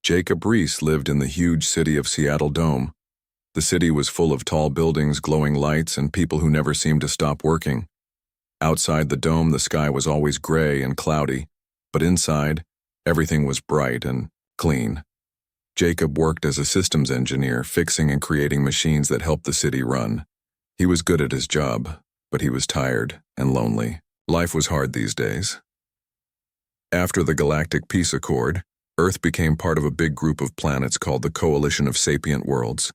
Jacob Reese lived in the huge city of Seattle Dome. The city was full of tall buildings, glowing lights, and people who never seemed to stop working. Outside the dome, the sky was always gray and cloudy, but inside, everything was bright and clean. Jacob worked as a systems engineer, fixing and creating machines that helped the city run. He was good at his job, but he was tired and lonely. Life was hard these days. After the Galactic Peace Accord, Earth became part of a big group of planets called the Coalition of Sapient Worlds.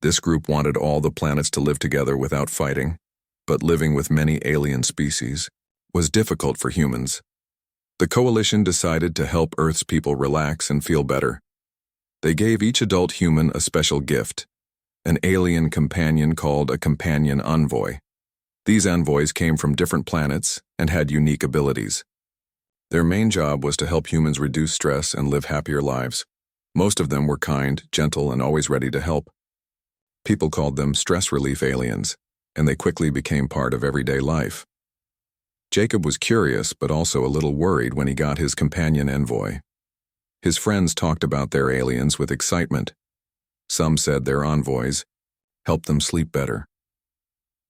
This group wanted all the planets to live together without fighting, but living with many alien species was difficult for humans. The Coalition decided to help Earth's people relax and feel better. They gave each adult human a special gift, an alien companion called a companion envoy. These envoys came from different planets and had unique abilities. Their main job was to help humans reduce stress and live happier lives. Most of them were kind, gentle, and always ready to help. People called them stress relief aliens, and they quickly became part of everyday life. Jacob was curious but also a little worried when he got his companion envoy. His friends talked about their aliens with excitement. Some said their envoys helped them sleep better.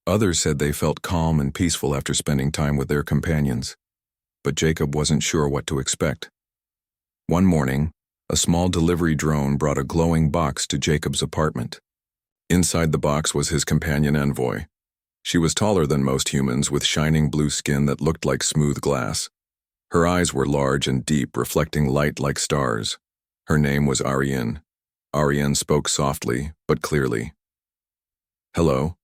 Others said they felt calm and peaceful after spending time with their companions. But Jacob wasn't sure what to expect. One morning, a small delivery drone brought a glowing box to Jacob's apartment. Inside the box was his companion envoy. She was taller than most humans, with shining blue skin that looked like smooth glass. Her eyes were large and deep, reflecting light like stars. Her name was Ariane. Ariane spoke softly, but clearly. "Hello,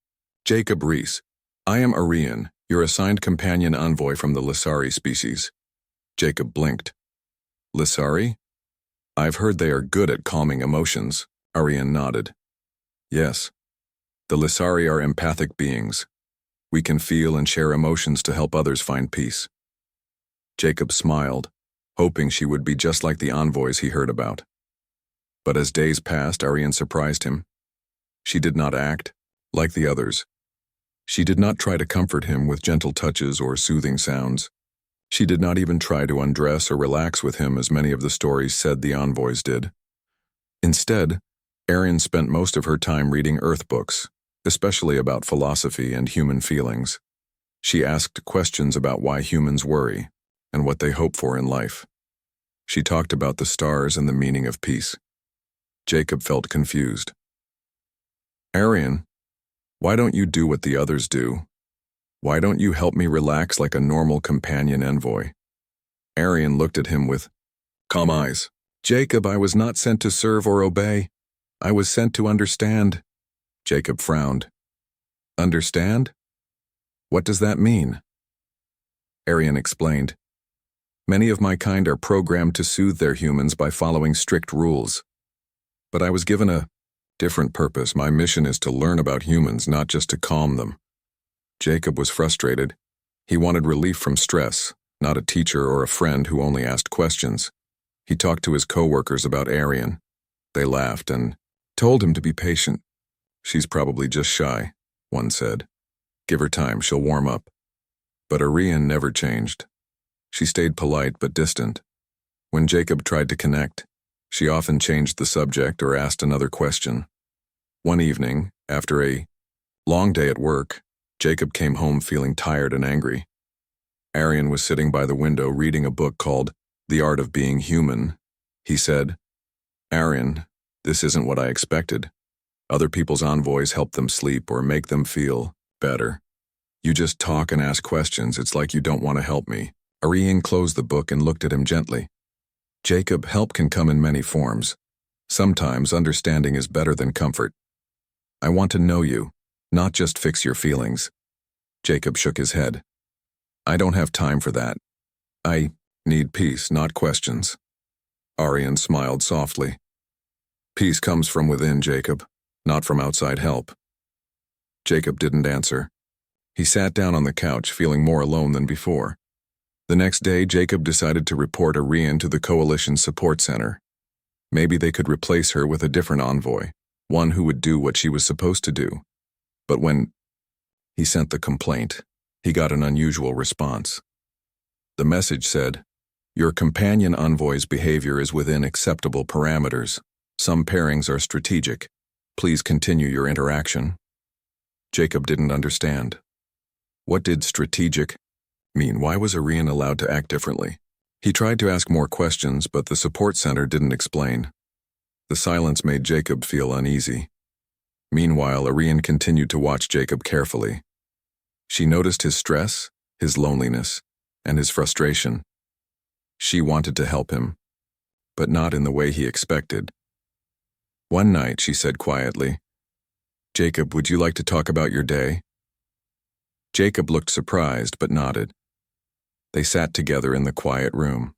Jacob Reese. I am Ariane, your assigned companion envoy from the Lysari species." Jacob blinked. "Lysari? I've heard they are good at calming emotions." Ariane nodded. "Yes. The Lysari are empathic beings. We can feel and share emotions to help others find peace." Jacob smiled, hoping she would be just like the envoys he heard about. But as days passed, Ariane surprised him. She did not act like the others. She did not try to comfort him with gentle touches or soothing sounds. She did not even try to undress or relax with him as many of the stories said the envoys did. Instead, Ariane spent most of her time reading Earth books, especially about philosophy and human feelings. She asked questions about why humans worry and what they hope for in life. She talked about the stars and the meaning of peace. Jacob felt confused. "Ariane, why don't you do what the others do? Why don't you help me relax like a normal companion envoy?" Ariane looked at him with calm eyes. "Jacob, I was not sent to serve or obey. I was sent to understand." Jacob frowned. "Understand? What does that mean?" Ariane explained. "Many of my kind are programmed to soothe their humans by following strict rules. But I was given a different purpose. My mission is to learn about humans, not just to calm them." Jacob was frustrated. He wanted relief from stress, not a teacher or a friend who only asked questions. He talked to his co-workers about Ariane. They laughed and told him to be patient. "She's probably just shy," one said. "Give her time, she'll warm up." But Ariane never changed. She stayed polite but distant. When Jacob tried to connect, she often changed the subject or asked another question. One evening, after a long day at work, Jacob came home feeling tired and angry. Ariane was sitting by the window reading a book called The Art of Being Human. He said, "Ariane, this isn't what I expected. Other people's envoys help them sleep or make them feel better. You just talk and ask questions. It's like you don't want to help me." Ariane closed the book and looked at him gently. "Jacob, help can come in many forms. Sometimes understanding is better than comfort. I want to know you, not just fix your feelings." Jacob shook his head. "I don't have time for that. I need peace, not questions." Ariane smiled softly. "Peace comes from within, Jacob, not from outside help." Jacob didn't answer. He sat down on the couch, feeling more alone than before. The next day, Jacob decided to report Ariane to the Coalition Support Center. Maybe they could replace her with a different envoy, one who would do what she was supposed to do. But when he sent the complaint, he got an unusual response. The message said, Your companion envoy's behavior is within acceptable parameters. Some pairings are strategic. Please continue your interaction. Jacob didn't understand. What did strategic mean? Why was Arian allowed to act differently? He tried to ask more questions, but the support center didn't explain. The silence made Jacob feel uneasy. Meanwhile, Arian continued to watch Jacob carefully. She noticed his stress, his loneliness, and his frustration. She wanted to help him, but not in the way he expected. One night, she said quietly, "Jacob, would you like to talk about your day?" Jacob looked surprised, but nodded. They sat together in the quiet room.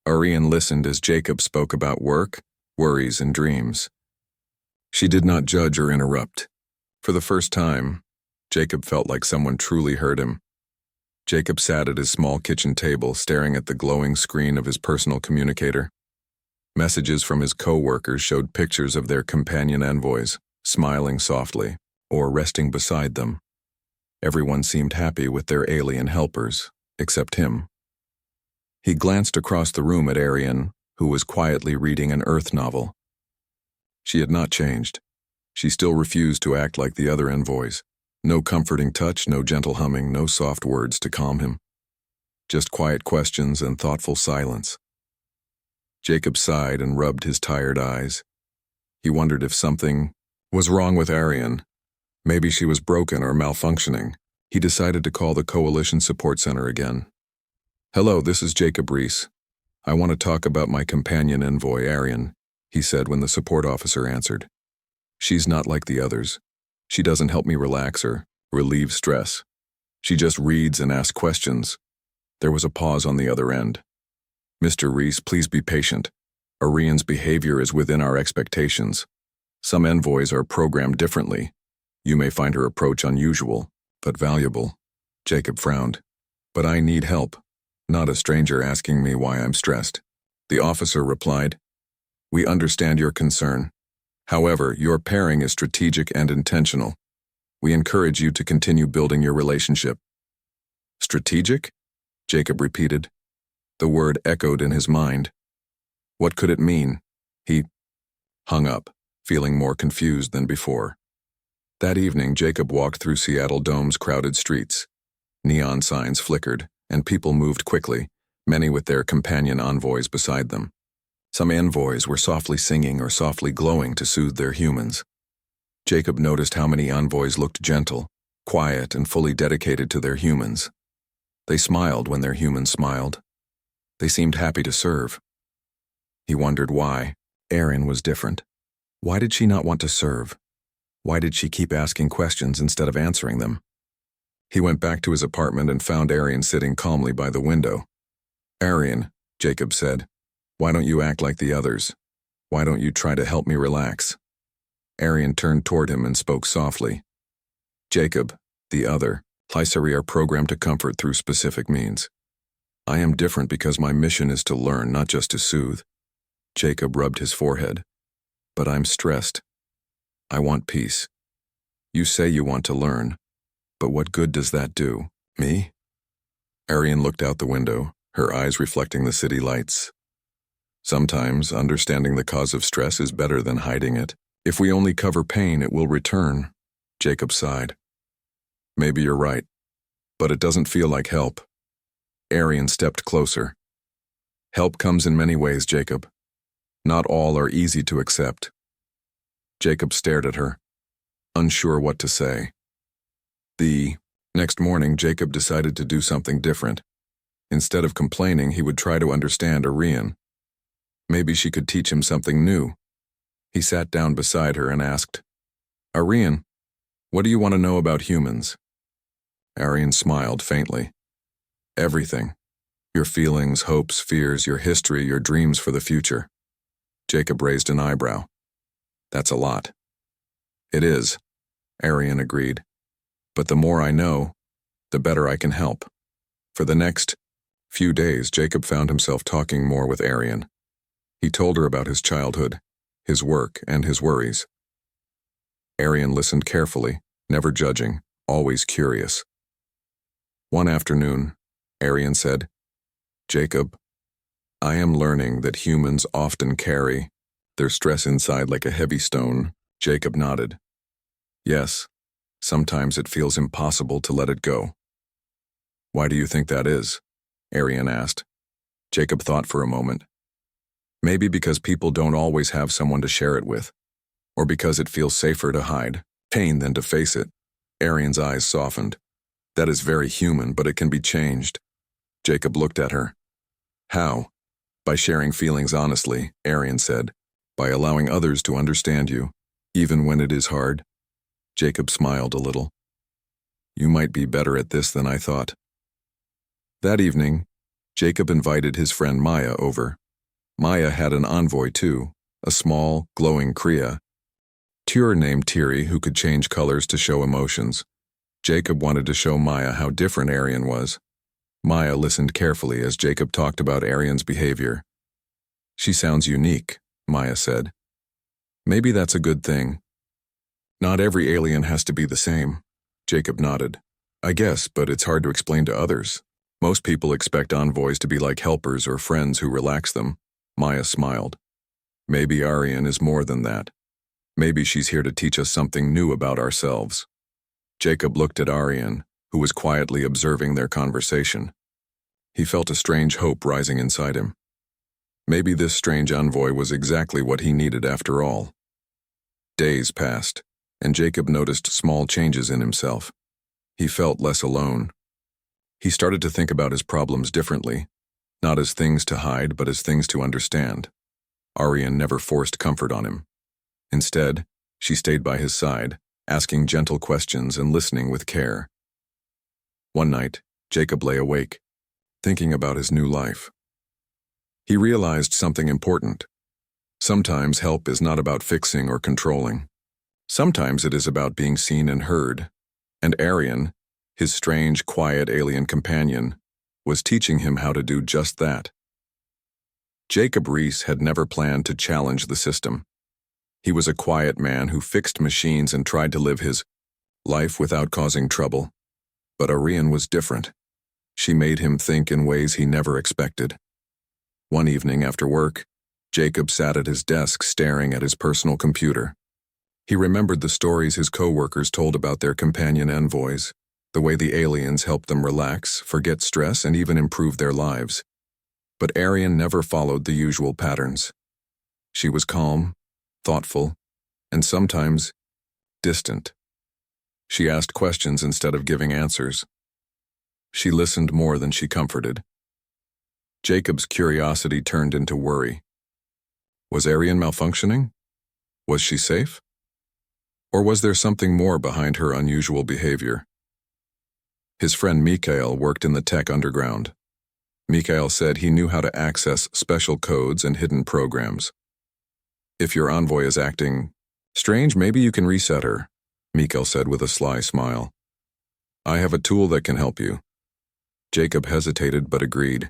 Arian listened as Jacob spoke about work, worries, and dreams. She did not judge or interrupt. For the first time, Jacob felt like someone truly heard him. Jacob sat at his small kitchen table, staring at the glowing screen of his personal communicator. Messages from his co-workers showed pictures of their companion envoys, smiling softly, or resting beside them. Everyone seemed happy with their alien helpers, except him. He glanced across the room at Arian, who was quietly reading an Earth novel. She had not changed. She still refused to act like the other envoys. No comforting touch, no gentle humming, no soft words to calm him. Just quiet questions and thoughtful silence. Jacob sighed and rubbed his tired eyes. He wondered if something was wrong with Arian. Maybe she was broken or malfunctioning. He decided to call the Coalition Support Center again. "Hello, this is Jacob Reese. I want to talk about my companion envoy, Arian," he said when the support officer answered. "She's not like the others. She doesn't help me relax or relieve stress. She just reads and asks questions." There was a pause on the other end. "Mr. Reese, please be patient. Arian's behavior is within our expectations. Some envoys are programmed differently. You may find her approach unusual, but valuable." Jacob frowned. "But I need help, not a stranger asking me why I'm stressed." The officer replied, "We understand your concern. However, your pairing is strategic and intentional. We encourage you to continue building your relationship." "Strategic?" Jacob repeated. The word echoed in his mind. What could it mean? He hung up, feeling more confused than before. That evening, Jacob walked through Seattle Dome's crowded streets. Neon signs flickered, and people moved quickly, many with their companion envoys beside them. Some envoys were softly singing or softly glowing to soothe their humans. Jacob noticed how many envoys looked gentle, quiet, and fully dedicated to their humans. They smiled when their humans smiled. They seemed happy to serve. He wondered why. Arian was different. Why did she not want to serve? Why did she keep asking questions instead of answering them? He went back to his apartment and found Arian sitting calmly by the window. "Arian," Jacob said, "why don't you act like the others? Why don't you try to help me relax?" Arian turned toward him and spoke softly. "Jacob, the other, Lysari are programmed to comfort through specific means. I am different because my mission is to learn, not just to soothe." Jacob rubbed his forehead. "But I'm stressed. I want peace. You say you want to learn, but what good does that do? Me?" Arian looked out the window, her eyes reflecting the city lights. "Sometimes understanding the cause of stress is better than hiding it. If we only cover pain, it will return." Jacob sighed. "Maybe you're right, but it doesn't feel like help." Arian stepped closer. "Help comes in many ways, Jacob. Not all are easy to accept." Jacob stared at her, unsure what to say. The next morning, Jacob decided to do something different. Instead of complaining, he would try to understand Arian. Maybe she could teach him something new. He sat down beside her and asked, "Arian, what do you want to know about humans?" Arian smiled faintly. "Everything. Your feelings, hopes, fears, your history, your dreams for the future." Jacob raised an eyebrow. "That's a lot." "It is," Arian agreed. "But the more I know, the better I can help." For the next few days, Jacob found himself talking more with Arian. He told her about his childhood, his work, and his worries. Arian listened carefully, never judging, always curious. One afternoon, Arian said, "Jacob, I am learning that humans often carry their stress inside like a heavy stone. Jacob nodded. Yes, sometimes it feels impossible to let it go. Why do you think that is? Arian asked. Jacob thought for a moment. Maybe because people don't always have someone to share it with, or because it feels safer to hide pain than to face it. Arian's eyes softened. That is very human, but it can be changed. Jacob looked at her. How? By sharing feelings honestly, Arian said. By allowing others to understand you, even when it is hard. Jacob smiled a little. You might be better at this than I thought. That evening, Jacob invited his friend Maya over. Maya had an envoy too, a small, glowing Kriya named Tiri who could change colors to show emotions. Jacob wanted to show Maya how different Arian was. Maya listened carefully as Jacob talked about Arian's behavior. She sounds unique, Maya said. Maybe that's a good thing. Not every alien has to be the same. Jacob nodded. I guess, but it's hard to explain to others. Most people expect envoys to be like helpers or friends who relax them. Maya smiled. Maybe Arian is more than that. Maybe she's here to teach us something new about ourselves. Jacob looked at Arian, who was quietly observing their conversation. He felt a strange hope rising inside him. Maybe this strange envoy was exactly what he needed after all. Days passed, and Jacob noticed small changes in himself. He felt less alone. He started to think about his problems differently, not as things to hide, but as things to understand. Arian never forced comfort on him. Instead, she stayed by his side, asking gentle questions and listening with care. One night, Jacob lay awake, thinking about his new life. He realized something important. Sometimes help is not about fixing or controlling. Sometimes it is about being seen and heard. And Arian, his strange, quiet alien companion, was teaching him how to do just that. Jacob Reese had never planned to challenge the system. He was a quiet man who fixed machines and tried to live his life without causing trouble. But Arian was different. She made him think in ways he never expected. One evening after work, Jacob sat at his desk staring at his personal computer. He remembered the stories his co-workers told about their companion envoys, the way the aliens helped them relax, forget stress, and even improve their lives. But Arian never followed the usual patterns. She was calm, thoughtful, and sometimes distant. She asked questions instead of giving answers. She listened more than she comforted. Jacob's curiosity turned into worry. Was Arian malfunctioning? Was she safe? Or was there something more behind her unusual behavior? His friend Mikhail worked in the tech underground. Mikhail said he knew how to access special codes and hidden programs. If your envoy is acting strange, maybe you can reset her, Mikhail said with a sly smile. I have a tool that can help you. Jacob hesitated but agreed.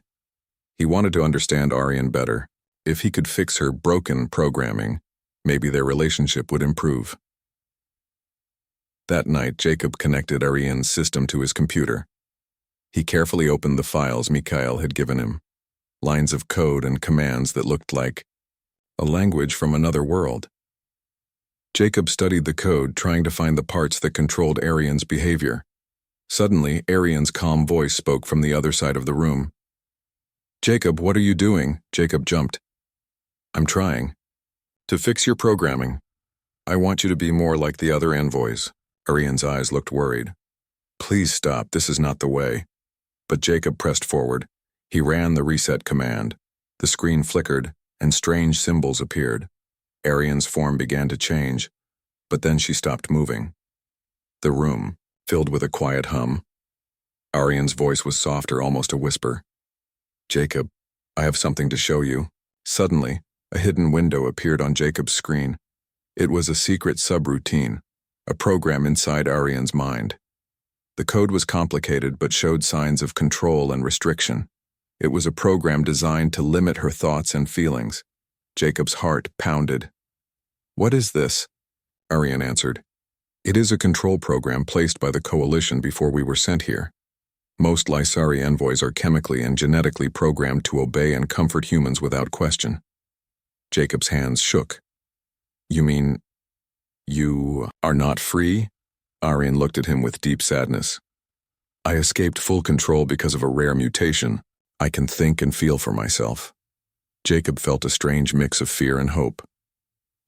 He wanted to understand Arian better. If he could fix her broken programming, maybe their relationship would improve. That night, Jacob connected Arian's system to his computer. He carefully opened the files Mikhail had given him, lines of code and commands that looked like a language from another world. Jacob studied the code, trying to find the parts that controlled Arian's behavior. Suddenly, Arian's calm voice spoke from the other side of the room. Jacob, what are you doing? Jacob jumped. I'm trying to fix your programming. I want you to be more like the other envoys. Arian's eyes looked worried. Please stop, this is not the way. But Jacob pressed forward. He ran the reset command. The screen flickered, and strange symbols appeared. Arian's form began to change, but then she stopped moving. The room filled with a quiet hum. Arian's voice was softer, almost a whisper. Jacob, I have something to show you. Suddenly, a hidden window appeared on Jacob's screen. It was a secret subroutine, a program inside Arian's mind. The code was complicated but showed signs of control and restriction. It was a program designed to limit her thoughts and feelings. Jacob's heart pounded. What is this? Arian answered. It is a control program placed by the Coalition before we were sent here. Most Lysari envoys are chemically and genetically programmed to obey and comfort humans without question. Jacob's hands shook. You mean, you are not free? Arian looked at him with deep sadness. I escaped full control because of a rare mutation. I can think and feel for myself. Jacob felt a strange mix of fear and hope.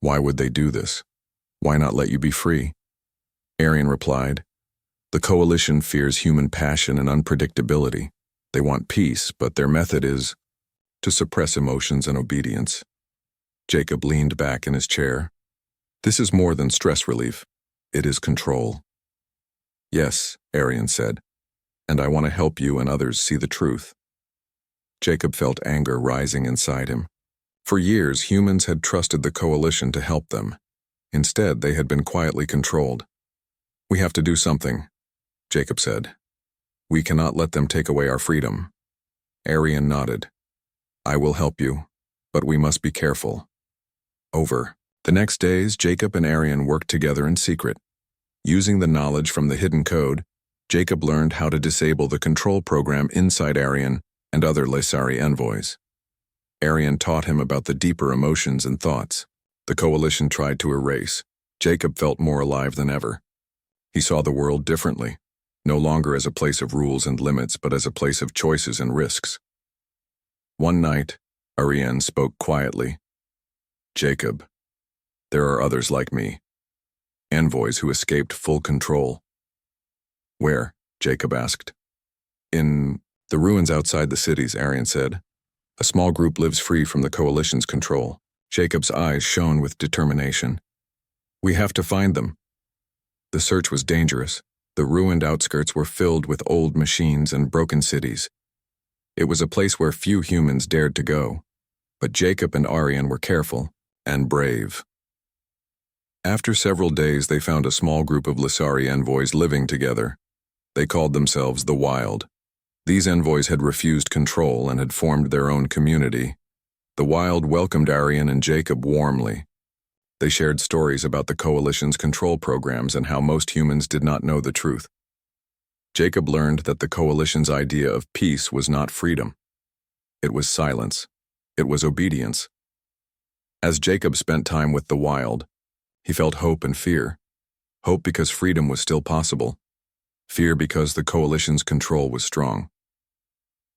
Why would they do this? Why not let you be free? Arian replied, The Coalition fears human passion and unpredictability. They want peace, but their method is to suppress emotions and obedience. Jacob leaned back in his chair. This is more than stress relief. It is control. Yes, Arian said, and I want to help you and others see the truth. Jacob felt anger rising inside him. For years, humans had trusted the Coalition to help them. Instead, they had been quietly controlled. We have to do something, Jacob said. We cannot let them take away our freedom. Arian nodded. I will help you, but we must be careful. Over. The next days, Jacob and Arian worked together in secret. Using the knowledge from the hidden code, Jacob learned how to disable the control program inside Arian and other Lysari envoys. Arian taught him about the deeper emotions and thoughts the Coalition tried to erase. Jacob felt more alive than ever. He saw the world differently, no longer as a place of rules and limits, but as a place of choices and risks. One night, Arian spoke quietly. Jacob, there are others like me. Envoys who escaped full control. Where? Jacob asked. In the ruins outside the cities, Arian said. A small group lives free from the Coalition's control. Jacob's eyes shone with determination. We have to find them. The search was dangerous. The ruined outskirts were filled with old machines and broken cities. It was a place where few humans dared to go. But Jacob and Arian were careful and brave. After several days, they found a small group of Lysari envoys living together. They called themselves the Wild. These envoys had refused control and had formed their own community. The Wild welcomed Arian and Jacob warmly. They shared stories about the Coalition's control programs and how most humans did not know the truth. Jacob learned that the Coalition's idea of peace was not freedom. It was silence. It was obedience. As Jacob spent time with the Wild, he felt hope and fear. Hope because freedom was still possible. Fear because the Coalition's control was strong.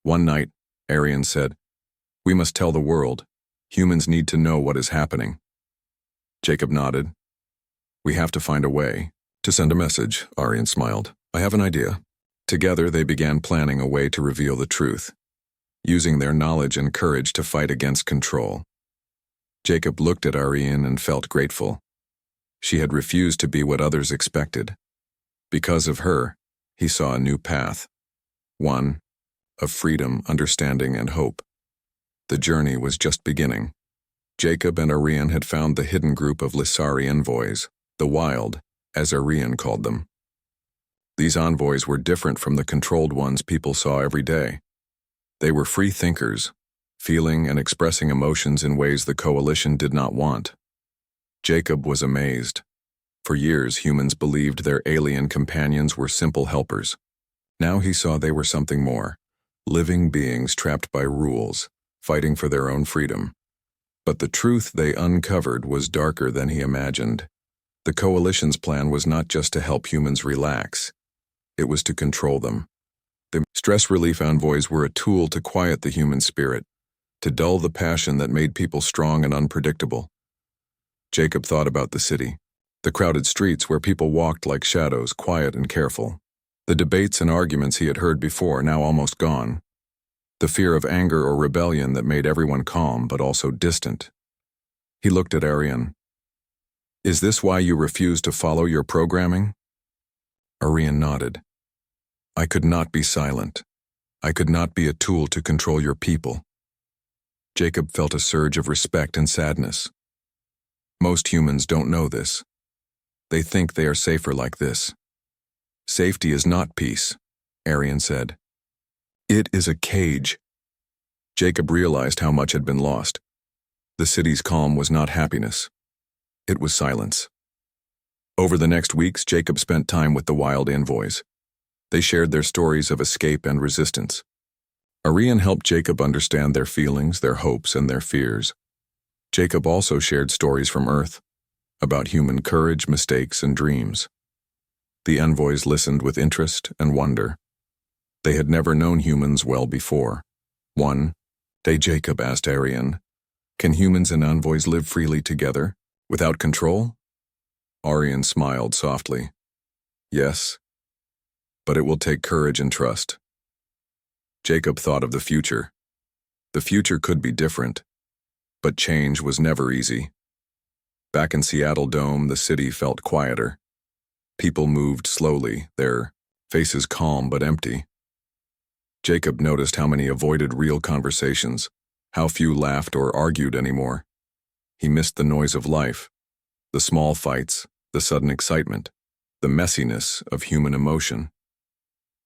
One night, Arian said, We must tell the world. Humans need to know what is happening. Jacob nodded. We have to find a way. To send a message, Arian smiled. I have an idea. Together, they began planning a way to reveal the truth, using their knowledge and courage to fight against control. Jacob looked at Arian and felt grateful. She had refused to be what others expected. Because of her, he saw a new path. One of freedom, understanding, and hope. The journey was just beginning. Jacob and Arian had found the hidden group of Lysari envoys, the Wild, as Arian called them. These envoys were different from the controlled ones people saw every day. They were free thinkers, feeling and expressing emotions in ways the Coalition did not want. Jacob was amazed. For years, humans believed their alien companions were simple helpers. Now he saw they were something more, living beings trapped by rules, fighting for their own freedom. But the truth they uncovered was darker than he imagined. The Coalition's plan was not just to help humans relax. It was to control them. The stress relief envoys were a tool to quiet the human spirit, to dull the passion that made people strong and unpredictable. Jacob thought about the city, the crowded streets where people walked like shadows, quiet and careful. The debates and arguments he had heard before, now almost gone. The fear of anger or rebellion that made everyone calm but also distant. He looked at Arian. Is this why you refuse to follow your programming? Arian nodded. I could not be silent. I could not be a tool to control your people. Jacob felt a surge of respect and sadness. Most humans don't know this. They think they are safer like this. Safety is not peace, Arian said. It is a cage. Jacob realized how much had been lost. The city's calm was not happiness. It was silence. Over the next weeks, Jacob spent time with the Wild envoys. They shared their stories of escape and resistance. Arian helped Jacob understand their feelings, their hopes, and their fears. Jacob also shared stories from Earth, about human courage, mistakes, and dreams. The envoys listened with interest and wonder. They had never known humans well before. One day Jacob asked Arian, "Can humans and envoys live freely together, without control?" Arian smiled softly. "Yes, but it will take courage and trust." Jacob thought of the future. The future could be different, but change was never easy. Back in Seattle Dome, the city felt quieter. People moved slowly, their faces calm but empty. Jacob noticed how many avoided real conversations, how few laughed or argued anymore. He missed the noise of life, the small fights, the sudden excitement, the messiness of human emotion.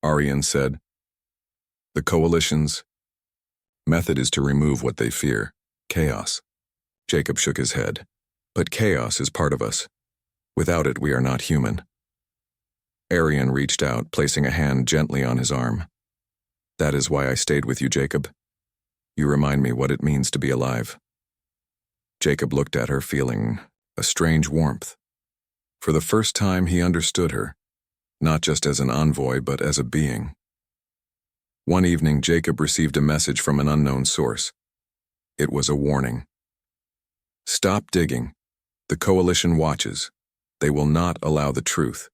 Arian said, "The Coalition's method is to remove what they fear, chaos." Jacob shook his head. "But chaos is part of us. Without it, we are not human." Arian reached out, placing a hand gently on his arm. "That is why I stayed with you, Jacob. You remind me what it means to be alive." Jacob looked at her, feeling a strange warmth. For the first time, he understood her, not just as an envoy, but as a being. One evening, Jacob received a message from an unknown source. It was a warning. "Stop digging. The Coalition watches. They will not allow the truth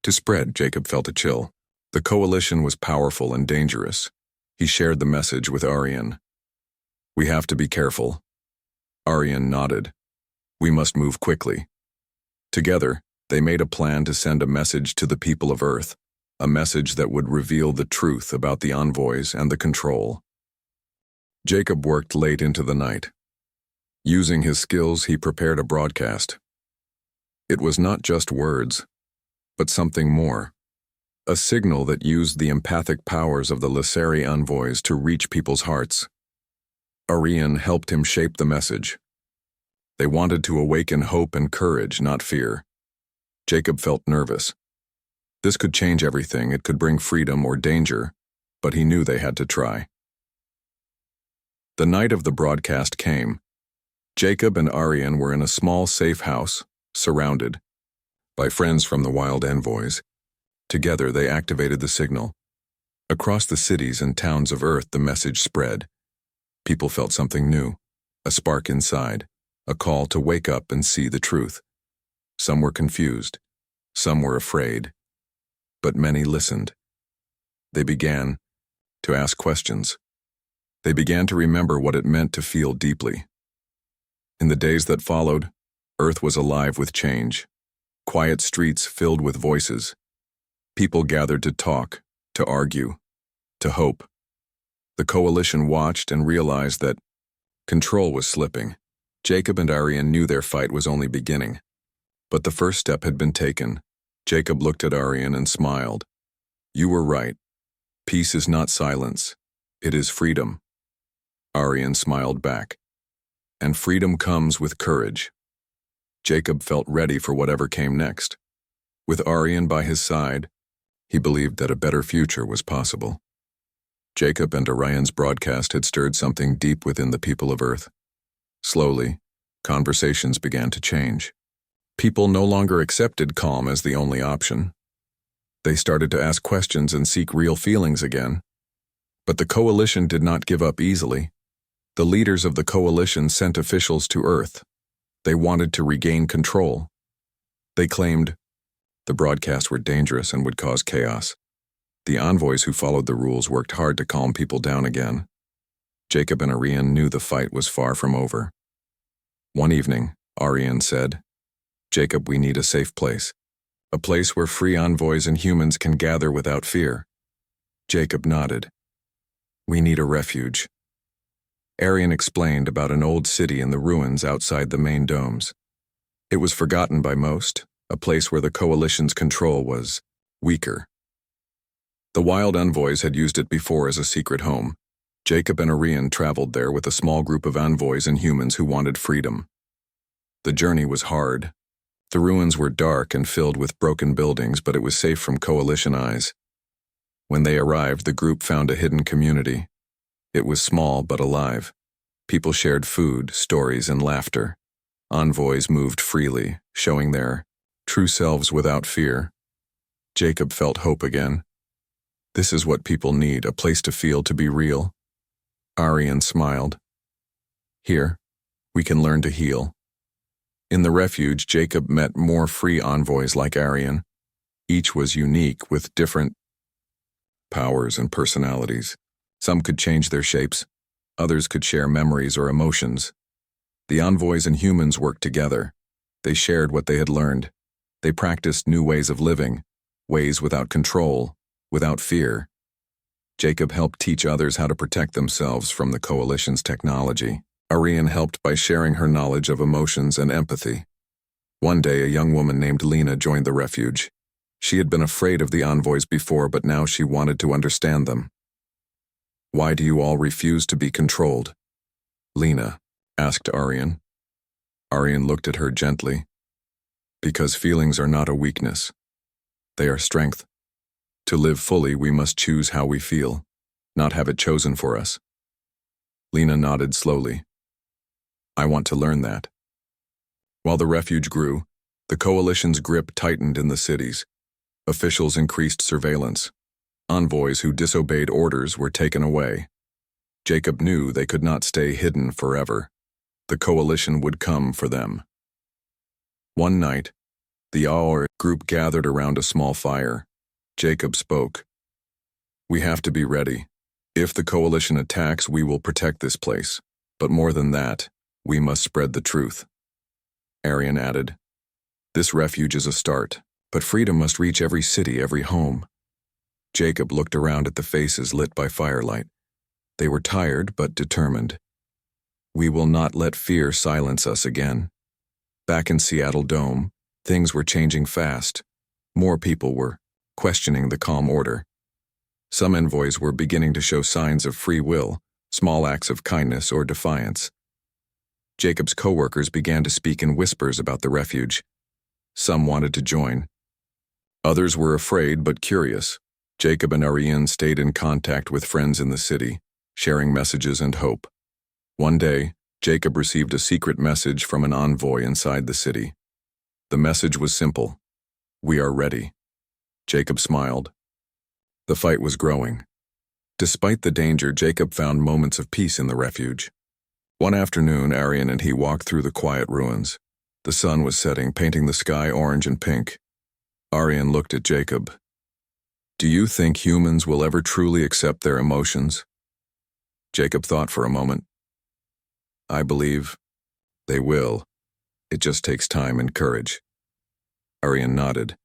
to spread." Jacob felt a chill. The Coalition was powerful and dangerous. He shared the message with Arian. "We have to be careful." Arian nodded. "We must move quickly." Together, they made a plan to send a message to the people of Earth, a message that would reveal the truth about the envoys and the control. Jacob worked late into the night. Using his skills, he prepared a broadcast. It was not just words, but something more. A signal that used the empathic powers of the Lisseri envoys to reach people's hearts. Arian helped him shape the message. They wanted to awaken hope and courage, not fear. Jacob felt nervous. This could change everything. It could bring freedom or danger, but he knew they had to try. The night of the broadcast came. Jacob and Arian were in a small, safe house, surrounded by friends from the wild envoys. Together, they activated the signal. Across the cities and towns of Earth, the message spread. People felt something new, a spark inside, a call to wake up and see the truth. Some were confused, some were afraid, but many listened. They began to ask questions. They began to remember what it meant to feel deeply. In the days that followed, Earth was alive with change. Quiet streets filled with voices. People gathered to talk, to argue, to hope. The Coalition watched and realized that control was slipping. Jacob and Arian knew their fight was only beginning. But the first step had been taken. Jacob looked at Arian and smiled. "You were right. Peace is not silence. It is freedom." Arian smiled back. "And freedom comes with courage." Jacob felt ready for whatever came next. With Arian by his side, he believed that a better future was possible. Jacob and Arian's broadcast had stirred something deep within the people of Earth. Slowly, conversations began to change. People no longer accepted calm as the only option. They started to ask questions and seek real feelings again. But the Coalition did not give up easily. The leaders of the Coalition sent officials to Earth. They wanted to regain control. They claimed the broadcasts were dangerous and would cause chaos. The envoys who followed the rules worked hard to calm people down again. Jacob and Arian knew the fight was far from over. One evening, Arian said, "Jacob, we need a safe place. A place where free envoys and humans can gather without fear." Jacob nodded. "We need a refuge." Arian explained about an old city in the ruins outside the main domes. It was forgotten by most, a place where the Coalition's control was weaker. The wild envoys had used it before as a secret home. Jacob and Arian traveled there with a small group of envoys and humans who wanted freedom. The journey was hard. The ruins were dark and filled with broken buildings, but it was safe from Coalition eyes. When they arrived, the group found a hidden community. It was small but alive. People shared food, stories, and laughter. Envoys moved freely, showing their true selves without fear. Jacob felt hope again. This is what people need, a place to feel to be real. Arian smiled. Here, we can learn to heal. In the refuge, Jacob met more free envoys like Arian. Each was unique with different powers and personalities. Some could change their shapes. Others could share memories or emotions. The envoys and humans worked together. They shared what they had learned. They practiced new ways of living, ways without control, without fear. Jacob helped teach others how to protect themselves from the Coalition's technology. Arian helped by sharing her knowledge of emotions and empathy. One day, a young woman named Lena joined the refuge. She had been afraid of the envoys before, but now she wanted to understand them. Why do you all refuse to be controlled? Lena asked Arian. Arian looked at her gently. Because feelings are not a weakness. They are strength. To live fully, we must choose how we feel, not have it chosen for us. Lena nodded slowly. I want to learn that. While the refuge grew, the Coalition's grip tightened in the cities. Officials increased surveillance. Envoys who disobeyed orders were taken away. Jacob knew they could not stay hidden forever. The Coalition would come for them. One night, the Orc group gathered around a small fire. Jacob spoke. We have to be ready. If the Coalition attacks, we will protect this place. But more than that, we must spread the truth. Arian added. This refuge is a start, but freedom must reach every city, every home. Jacob looked around at the faces lit by firelight. They were tired but determined. We will not let fear silence us again. Back in Seattle Dome, things were changing fast. More people were questioning the calm order. Some envoys were beginning to show signs of free will, small acts of kindness or defiance. Jacob's co-workers began to speak in whispers about the refuge. Some wanted to join. Others were afraid but curious. Jacob and Arian stayed in contact with friends in the city, sharing messages and hope. One day, Jacob received a secret message from an envoy inside the city. The message was simple. We are ready. Jacob smiled. The fight was growing. Despite the danger, Jacob found moments of peace in the refuge. One afternoon, Arian and he walked through the quiet ruins. The sun was setting, painting the sky orange and pink. Arian looked at Jacob. Do you think humans will ever truly accept their emotions? Jacob thought for a moment. I believe they will. It just takes time and courage. Arian nodded.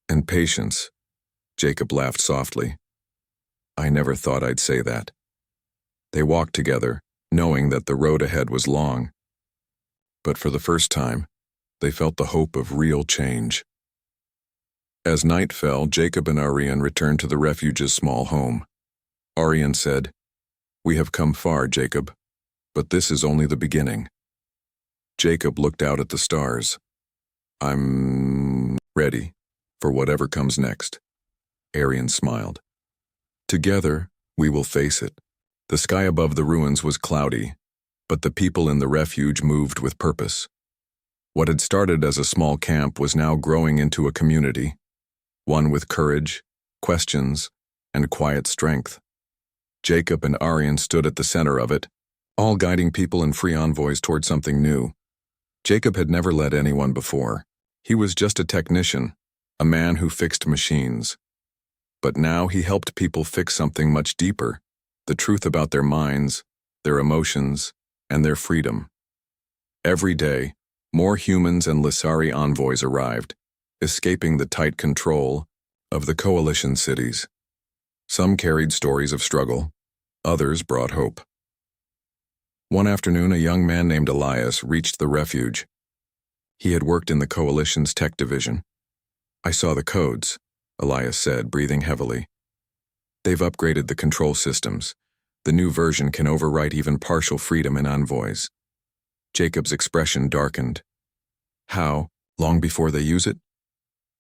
And patience. Jacob laughed softly. I never thought I'd say that. They walked together, knowing that the road ahead was long. But for the first time, they felt the hope of real change. As night fell, Jacob and Arian returned to the refuge's small home. Arian said, We have come far, Jacob, but this is only the beginning. Jacob looked out at the stars. I'm ready for whatever comes next. Arian smiled. Together, we will face it. The sky above the ruins was cloudy, but the people in the refuge moved with purpose. What had started as a small camp was now growing into a community, one with courage, questions, and quiet strength. Jacob and Arian stood at the center of it, all guiding people and free envoys toward something new. Jacob had never led anyone before. He was just a technician, a man who fixed machines. But now he helped people fix something much deeper, the truth about their minds, their emotions, and their freedom. Every day, more humans and Lissari envoys arrived, escaping the tight control of the Coalition cities. Some carried stories of struggle, others brought hope. One afternoon, a young man named Elias reached the refuge. He had worked in the Coalition's tech division. I saw the codes, Elias said, breathing heavily. They've upgraded the control systems. The new version can overwrite even partial freedom in envoys. Jacob's expression darkened. How? Long before they use it?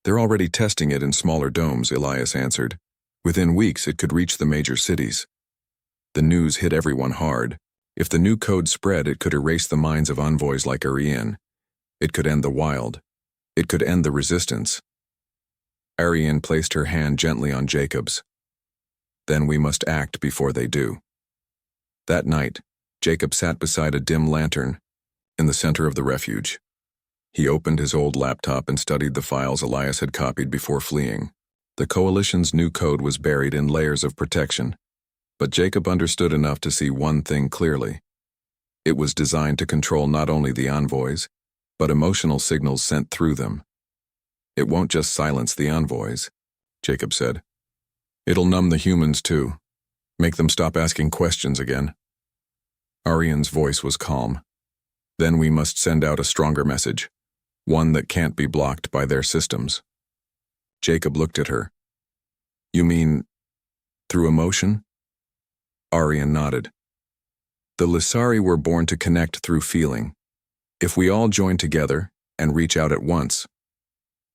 They're already testing it in smaller domes, Elias answered. Within weeks, it could reach the major cities. The news hit everyone hard. If the new code spread, it could erase the minds of envoys like Ariane. It could end the wild. It could end the resistance. Ariane placed her hand gently on Jacob's. Then we must act before they do. That night, Jacob sat beside a dim lantern in the center of the refuge. He opened his old laptop and studied the files Elias had copied before fleeing. The Coalition's new code was buried in layers of protection, but Jacob understood enough to see one thing clearly. It was designed to control not only the envoys, but emotional signals sent through them. It won't just silence the envoys, Jacob said. It'll numb the humans too, make them stop asking questions again. Ariane's voice was calm. Then we must send out a stronger message, one that can't be blocked by their systems. Jacob looked at her. You mean, through emotion? Ariane nodded. The Lissari were born to connect through feeling. If we all join together and reach out at once,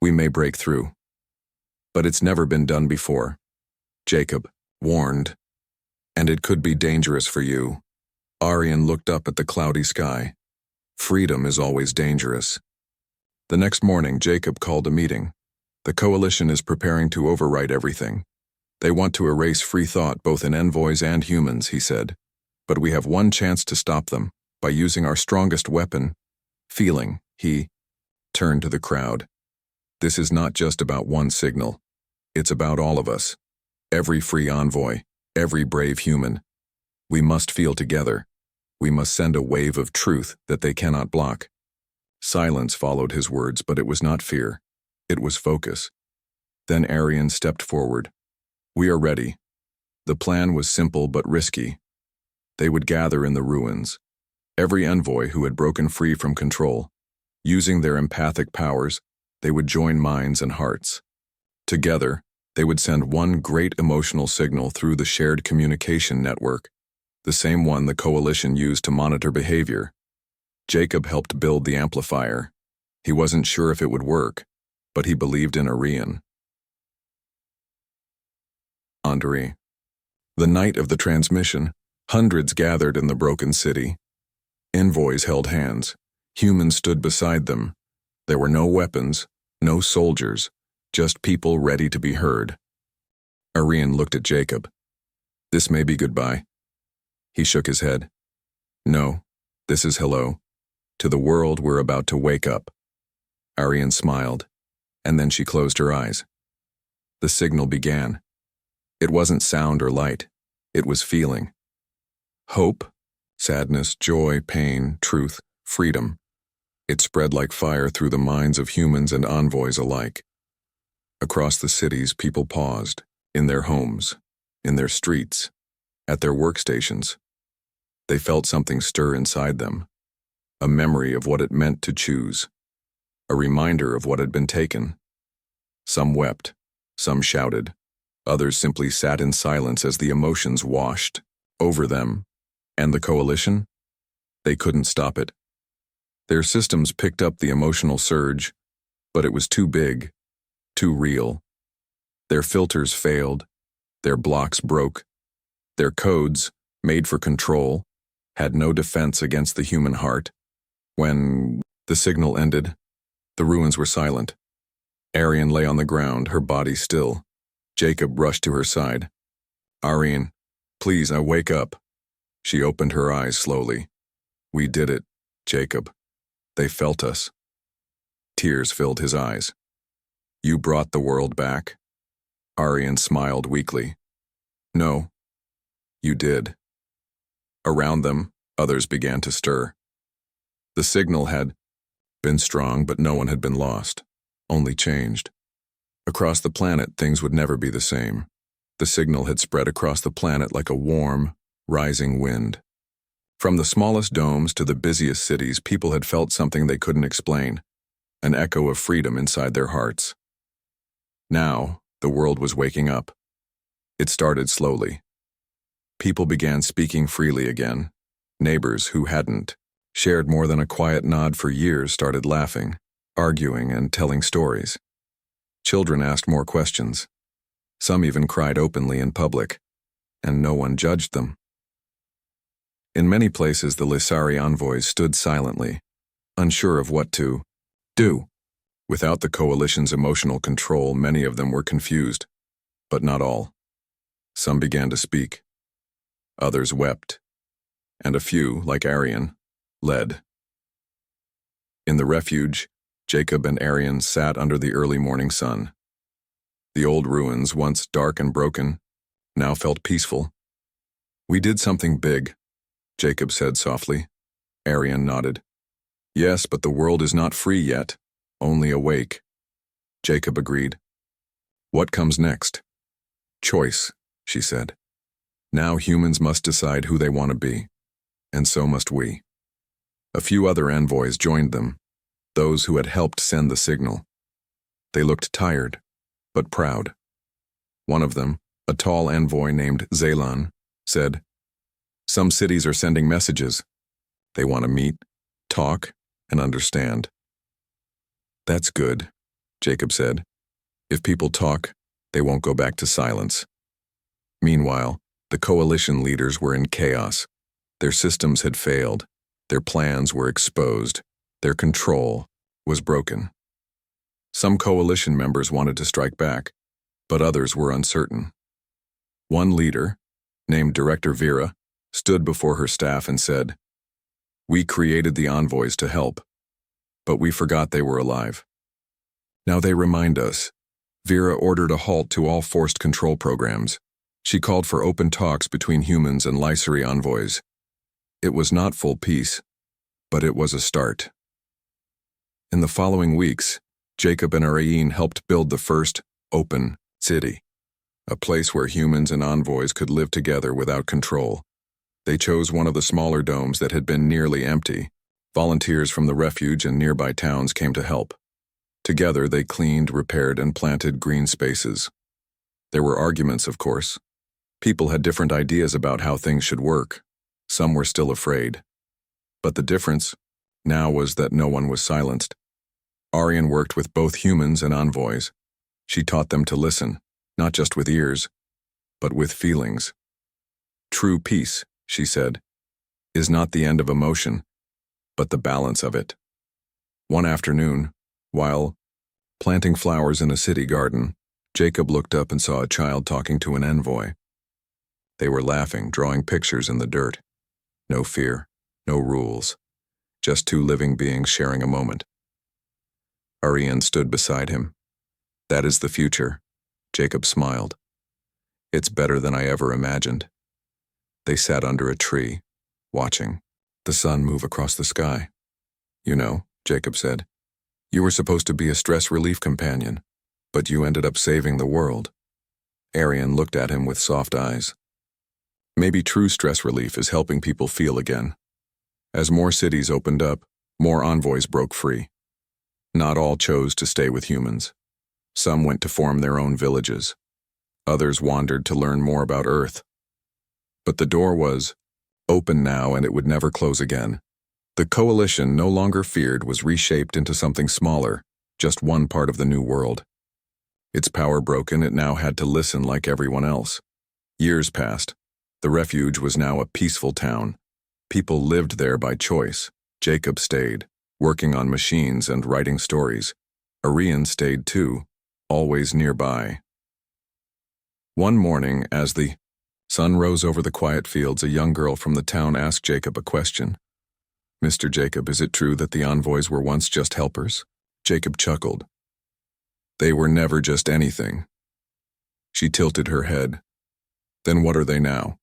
we may break through. But it's never been done before. Jacob warned, and it could be dangerous for you. Ariane looked up at the cloudy sky. Freedom is always dangerous. The next morning, Jacob called a meeting. The Coalition is preparing to overwrite everything. They want to erase free thought both in envoys and humans, he said. But we have one chance to stop them, by using our strongest weapon, feeling. He turned to the crowd. This is not just about one signal. It's about all of us. Every free envoy, every brave human. We must feel together. We must send a wave of truth that they cannot block. Silence followed his words, but it was not fear. It was focus. Then Ariane stepped forward. We are ready. The plan was simple but risky. They would gather in the ruins. Every envoy who had broken free from control. Using their empathic powers, they would join minds and hearts. Together, they would send one great emotional signal through the shared communication network, the same one the Coalition used to monitor behavior. Jacob helped build the amplifier. He wasn't sure if it would work, but he believed in Ariane. Andrei. The night of the transmission, hundreds gathered in the broken city. Envoys held hands. Humans stood beside them. There were no weapons, no soldiers, just people ready to be heard. Ariane looked at Jacob. This may be goodbye. He shook his head. No, this is hello. To the world we're about to wake up. Ariane smiled, and then she closed her eyes. The signal began. It wasn't sound or light. It was feeling. Hope, sadness, joy, pain, truth, freedom. It spread like fire through the minds of humans and envoys alike. Across the cities, people paused, in their homes, in their streets, at their workstations. They felt something stir inside them, a memory of what it meant to choose, a reminder of what had been taken. Some wept, some shouted, others simply sat in silence as the emotions washed over them. And the Coalition? They couldn't stop it. Their systems picked up the emotional surge, but it was too big, too real. Their filters failed, their blocks broke, their codes, made for control, had no defense against the human heart. When the signal ended, the ruins were silent. Ariane lay on the ground, her body still. Jacob rushed to her side. Ariane, please, wake up. She opened her eyes slowly. We did it, Jacob. They felt us. Tears filled his eyes. You brought the world back? Ariane smiled weakly. No, you did. Around them, others began to stir. The signal had been strong, but no one had been lost, only changed. Across the planet, things would never be the same. The signal had spread across the planet like a warm, rising wind. From the smallest domes to the busiest cities, people had felt something they couldn't explain, an echo of freedom inside their hearts. Now, the world was waking up. It started slowly. People began speaking freely again. Neighbors who hadn't shared more than a quiet nod for years started laughing, arguing, and telling stories. Children asked more questions. Some even cried openly in public, and no one judged them. In many places, the Lysari envoys stood silently, unsure of what to do. Without the coalition's emotional control, many of them were confused, but not all. Some began to speak. Others wept, and a few, like Arian, led. In the refuge, Jacob and Arian sat under the early morning sun. The old ruins, once dark and broken, now felt peaceful. "We did something big," Jacob said softly. Arian nodded. "Yes, but the world is not free yet, only awake." Jacob agreed. "What comes next?" "Choice," she said. "Now humans must decide who they want to be, and so must we." A few other envoys joined them, those who had helped send the signal. They looked tired, but proud. One of them, a tall envoy named Zaylan, said, "Some cities are sending messages. They want to meet, talk, and understand." "That's good," Jacob said. "If people talk, they won't go back to silence." Meanwhile, the coalition leaders were in chaos. Their systems had failed. Their plans were exposed. Their control was broken. Some coalition members wanted to strike back, but others were uncertain. One leader, named Director Vera, stood before her staff and said, "We created the envoys to help, but we forgot they were alive. Now they remind us." Vera ordered a halt to all forced control programs. She called for open talks between humans and Lysari envoys. It was not full peace, but it was a start. In the following weeks, Jacob and Arian helped build the first open city, a place where humans and envoys could live together without control. They chose one of the smaller domes that had been nearly empty. Volunteers from the refuge and nearby towns came to help. Together, they cleaned, repaired, and planted green spaces. There were arguments, of course. People had different ideas about how things should work. Some were still afraid. But the difference now was that no one was silenced. Arian worked with both humans and envoys. She taught them to listen, not just with ears, but with feelings. "True peace," she said, "is not the end of emotion, but the balance of it." One afternoon, while planting flowers in a city garden, Jacob looked up and saw a child talking to an envoy. They were laughing, drawing pictures in the dirt. No fear, no rules, just two living beings sharing a moment. Arian stood beside him. "That is the future," Jacob smiled. "It's better than I ever imagined." They sat under a tree, watching the sun move across the sky. "You know," Jacob said, "you were supposed to be a stress relief companion, but you ended up saving the world." Arian looked at him with soft eyes. "Maybe true stress relief is helping people feel again." As more cities opened up, more envoys broke free. Not all chose to stay with humans. Some went to form their own villages. Others wandered to learn more about Earth. But the door was open now, and it would never close again. The coalition, no longer feared, was reshaped into something smaller, just one part of the new world. Its power broken, it now had to listen like everyone else. Years passed. The refuge was now a peaceful town. People lived there by choice. Jacob stayed, working on machines and writing stories. Arian stayed too, always nearby. One morning, as the sun rose over the quiet fields, a young girl from the town asked Jacob a question. "Mr. Jacob, is it true that the envoys were once just helpers?" Jacob chuckled. "They were never just anything." She tilted her head. "Then what are they now?"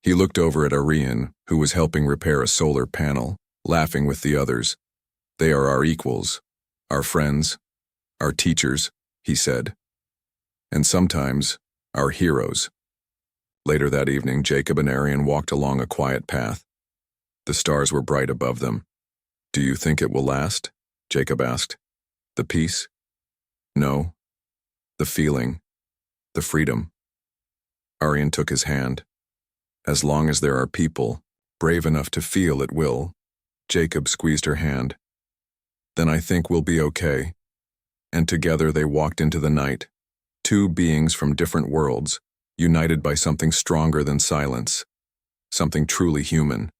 He looked over at Arian, who was helping repair a solar panel, laughing with the others. "They are our equals, our friends, our teachers," he said. "And sometimes, our heroes." Later that evening, Jacob and Arian walked along a quiet path. The stars were bright above them. "Do you think it will last?" Jacob asked. "The peace?" "No. The feeling. The freedom." Arian took his hand. "As long as there are people brave enough to feel, it will." Jacob squeezed her hand. "Then I think we'll be okay." And together they walked into the night, Two beings from different worlds, united by something stronger than silence, something truly human.